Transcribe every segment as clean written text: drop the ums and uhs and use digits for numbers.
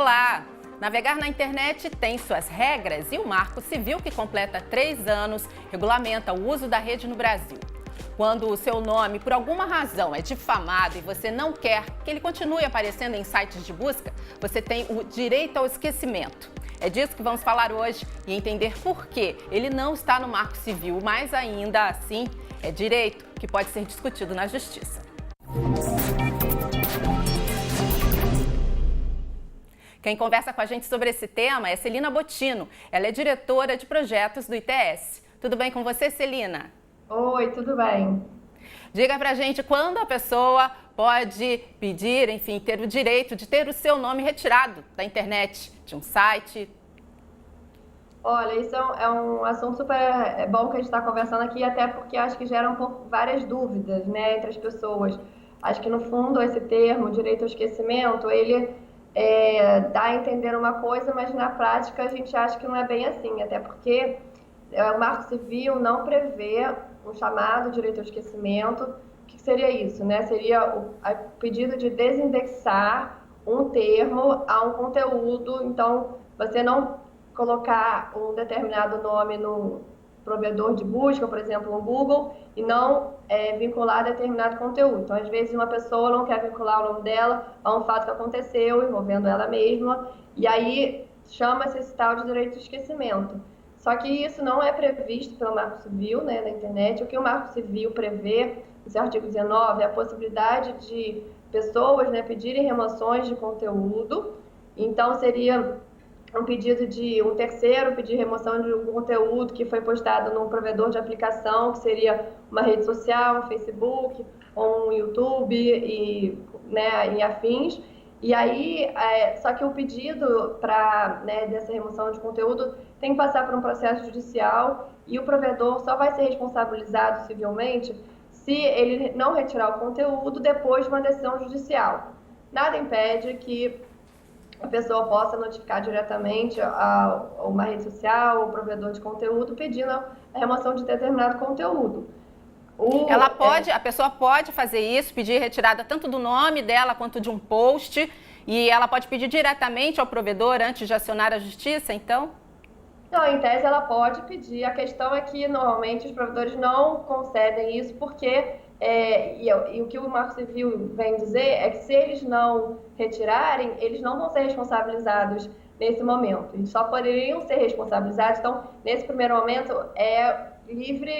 Olá! Navegar na internet tem suas regras e o Marco Civil, que completa 3 anos, regulamenta o uso da rede no Brasil. Quando o seu nome, por alguma razão, é difamado e você não quer que ele continue aparecendo em sites de busca, você tem o direito ao esquecimento. É disso que vamos falar hoje e entender por que ele não está no Marco Civil, mas ainda assim é direito que pode ser discutido na Justiça. Quem conversa com a gente sobre esse tema é Celina Bottino. Ela é diretora de projetos do ITS. Tudo bem com você, Celina? Oi, tudo bem. Diga pra gente quando a pessoa pode pedir, enfim, ter o direito de ter o seu nome retirado da internet, de um site. Olha, isso é um assunto super bom que a gente está conversando aqui, até porque acho que gera várias dúvidas, né, entre as pessoas. Acho que, no fundo, esse termo, direito ao esquecimento, ele dá a entender uma coisa, mas na prática a gente acha que não é bem assim, até porque o Marco Civil não prevê um chamado direito ao esquecimento. O que seria isso, né? Seria o pedido de desindexar um termo a um conteúdo. Então, você não colocar um determinado nome no provedor de busca, por exemplo, no Google, e não vincular determinado conteúdo. Então, às vezes, uma pessoa não quer vincular o nome dela a um fato que aconteceu envolvendo ela mesma, e aí chama-se esse tal de direito de esquecimento. Só que isso não é previsto pelo Marco Civil, né, na internet. O que o Marco Civil prevê, no seu artigo 19, é a possibilidade de pessoas, né, pedirem remoções de conteúdo. Então, seria um pedido de um terceiro pedir remoção de um conteúdo que foi postado num provedor de aplicação, que seria uma rede social, um Facebook, ou um YouTube e afins. E aí, só que o pedido dessa remoção de conteúdo tem que passar por um processo judicial e o provedor só vai ser responsabilizado civilmente se ele não retirar o conteúdo depois de uma decisão judicial. Nada impede que a pessoa possa notificar diretamente a uma rede social ou provedor de conteúdo pedindo a remoção de determinado conteúdo. A pessoa pode fazer isso, pedir retirada tanto do nome dela quanto de um post, e ela pode pedir diretamente ao provedor antes de acionar a justiça, então? Não, em tese ela pode pedir. A questão é que normalmente os provedores não concedem isso porque o que o Marco Civil vem dizer é que se eles não retirarem, eles não vão ser responsabilizados nesse momento. Eles só poderiam ser responsabilizados. Então, nesse primeiro momento, é livre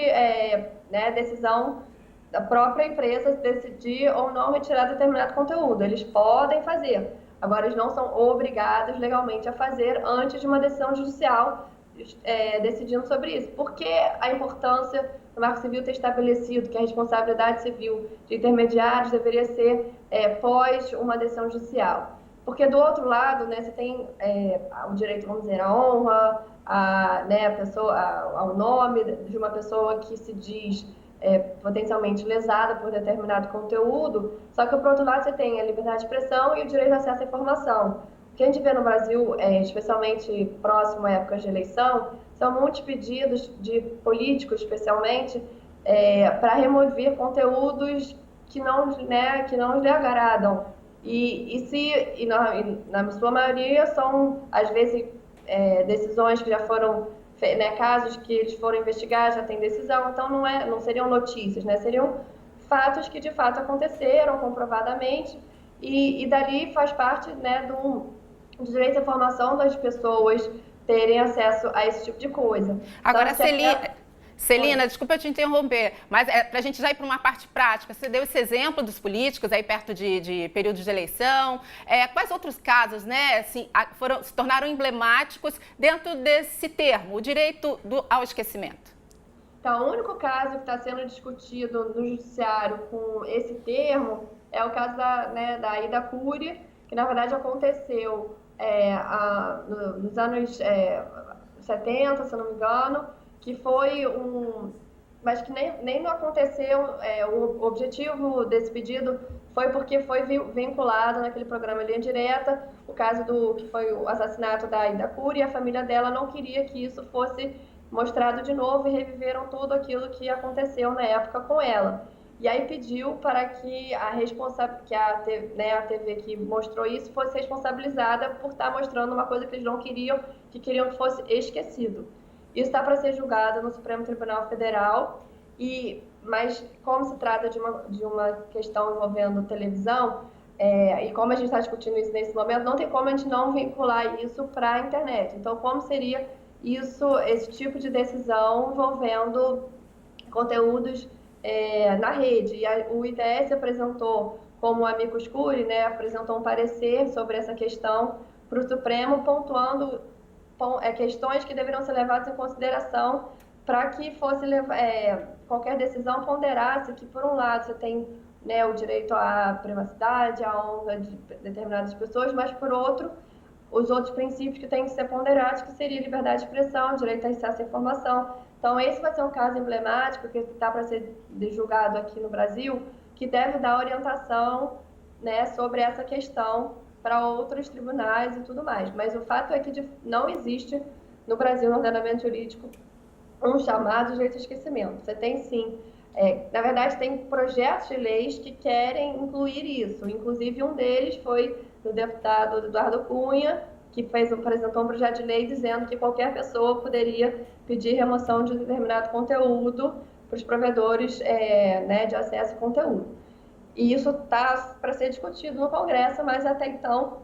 decisão da própria empresa decidir ou não retirar determinado conteúdo. Eles podem fazer. Agora, eles não são obrigados legalmente a fazer antes de uma decisão judicial decidindo sobre isso. Por que a importância do Marco Civil ter estabelecido que a responsabilidade civil de intermediários deveria ser pós uma decisão judicial? Porque, do outro lado, né, você tem o direito, vamos dizer, à honra, ao nome de uma pessoa que se diz potencialmente lesada por determinado conteúdo, só que, por outro lado, você tem a liberdade de expressão e o direito de acesso à informação. O que a gente vê no Brasil, especialmente próximo a épocas de eleição, são muitos pedidos de políticos, especialmente, para remover conteúdos que não lhe agradam. E na sua maioria, são, às vezes, decisões que já foram, casos que eles foram investigar, já tem decisão, então não seriam notícias, né? Seriam fatos que, de fato, aconteceram comprovadamente, e dali faz parte, né, do direito à informação das pessoas terem acesso a esse tipo de coisa. Agora, Celina, desculpa eu te interromper, mas para a gente já ir para uma parte prática, você deu esse exemplo dos políticos aí perto de períodos de eleição. Quais outros casos, né, assim, se tornaram emblemáticos dentro desse termo, o direito ao esquecimento? Então, o único caso que está sendo discutido no judiciário com esse termo é o caso da Aida Cury, que na verdade aconteceu nos anos 70, se eu não me engano, que foi mas que nem não aconteceu. O objetivo desse pedido foi porque foi vinculado naquele programa Linha Direta, o caso que foi o assassinato da Aida Cury, e a família dela não queria que isso fosse mostrado de novo e reviveram tudo aquilo que aconteceu na época com ela. e aí pediu para que a TV que mostrou isso fosse responsabilizada por estar mostrando uma coisa que eles não queriam, que queriam que fosse esquecido. Isso está para ser julgado no Supremo Tribunal Federal, mas como se trata de uma questão envolvendo televisão, e como a gente está discutindo isso nesse momento, não tem como a gente não vincular isso para a internet. Então, como seria esse tipo de decisão envolvendo conteúdos na rede? E o ITS apresentou, como amicus curiae, né, apresentou um parecer sobre essa questão para o Supremo, pontuando questões que deveriam ser levadas em consideração para que qualquer decisão ponderasse que, por um lado, você tem, né, o direito à privacidade, à honra de determinadas pessoas, mas, por outro, os outros princípios que têm que ser ponderados, que seria liberdade de expressão, direito a acesso à informação. Então, esse vai ser um caso emblemático que está para ser julgado aqui no Brasil, que deve dar orientação, né, sobre essa questão para outros tribunais e tudo mais. Mas o fato é que não existe no Brasil, no ordenamento jurídico, um chamado direito ao esquecimento. Você tem sim, na verdade, tem projetos de leis que querem incluir isso. Inclusive, um deles foi do deputado Eduardo Cunha, que apresentou um projeto de lei dizendo que qualquer pessoa poderia pedir remoção de determinado conteúdo para os provedores né, de acesso ao conteúdo. E isso está para ser discutido no Congresso, mas até então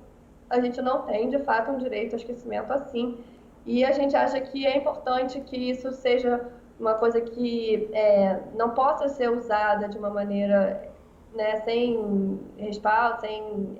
a gente não tem, de fato, um direito ao esquecimento assim. E a gente acha que é importante que isso seja uma coisa que não possa ser usada de uma maneira, né, sem respaldo, sem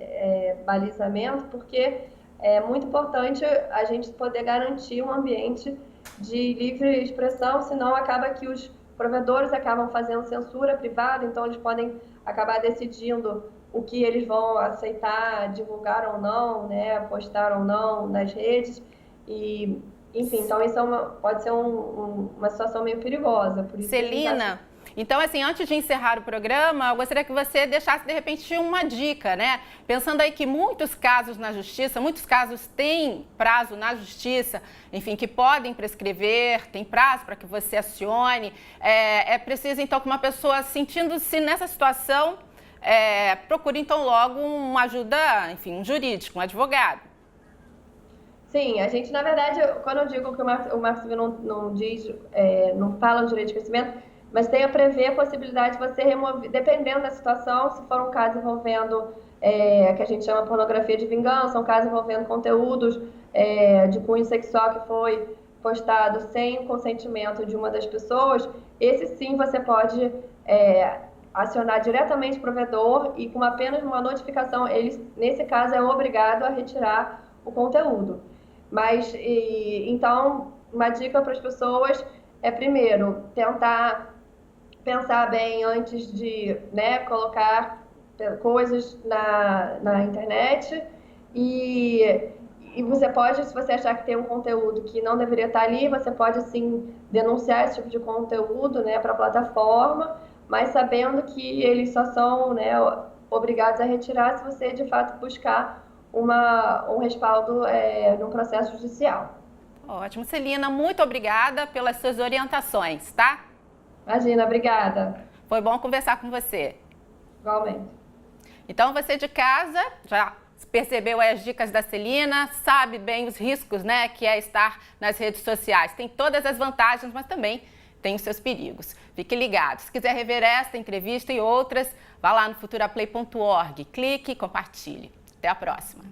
balizamento, porque é muito importante a gente poder garantir um ambiente de livre expressão, senão acaba que os provedores acabam fazendo censura privada, então eles podem acabar decidindo o que eles vão aceitar, divulgar ou não, né, postar ou não nas redes. E, enfim, então isso pode ser uma situação meio perigosa. Por isso Celina, então, assim, antes de encerrar o programa, eu gostaria que você deixasse, de repente, uma dica, né? Pensando aí que muitos casos na justiça, muitos casos têm prazo na justiça, enfim, que podem prescrever, tem prazo para que você acione. É preciso, então, que uma pessoa, sentindo-se nessa situação, procure, então, logo uma ajuda, enfim, um jurídico, um advogado. Sim, a gente, na verdade, quando eu digo que o Marco Civil não diz, não fala no direito de esquecimento, mas tem a prever a possibilidade de você remover, dependendo da situação, se for um caso envolvendo, que a gente chama pornografia de vingança, um caso envolvendo conteúdos de cunho sexual que foi postado sem o consentimento de uma das pessoas, esse sim você pode acionar diretamente o provedor e com apenas uma notificação, ele, nesse caso, é obrigado a retirar o conteúdo. Mas, então, uma dica para as pessoas é, primeiro, tentar pensar bem antes de, né, colocar coisas na internet e você pode, se você achar que tem um conteúdo que não deveria estar ali, você pode, sim, denunciar esse tipo de conteúdo, né, para a plataforma, mas sabendo que eles só são, né, obrigados a retirar se você, de fato, buscar um respaldo no processo judicial. Ótimo. Celina, muito obrigada pelas suas orientações, tá? Imagina, obrigada. Foi bom conversar com você. Igualmente. Então, você de casa já percebeu as dicas da Celina, sabe bem os riscos, né, que é estar nas redes sociais. Tem todas as vantagens, mas também tem os seus perigos. Fique ligado. Se quiser rever esta entrevista e outras, vá lá no futuraplay.org, clique e compartilhe. Até a próxima.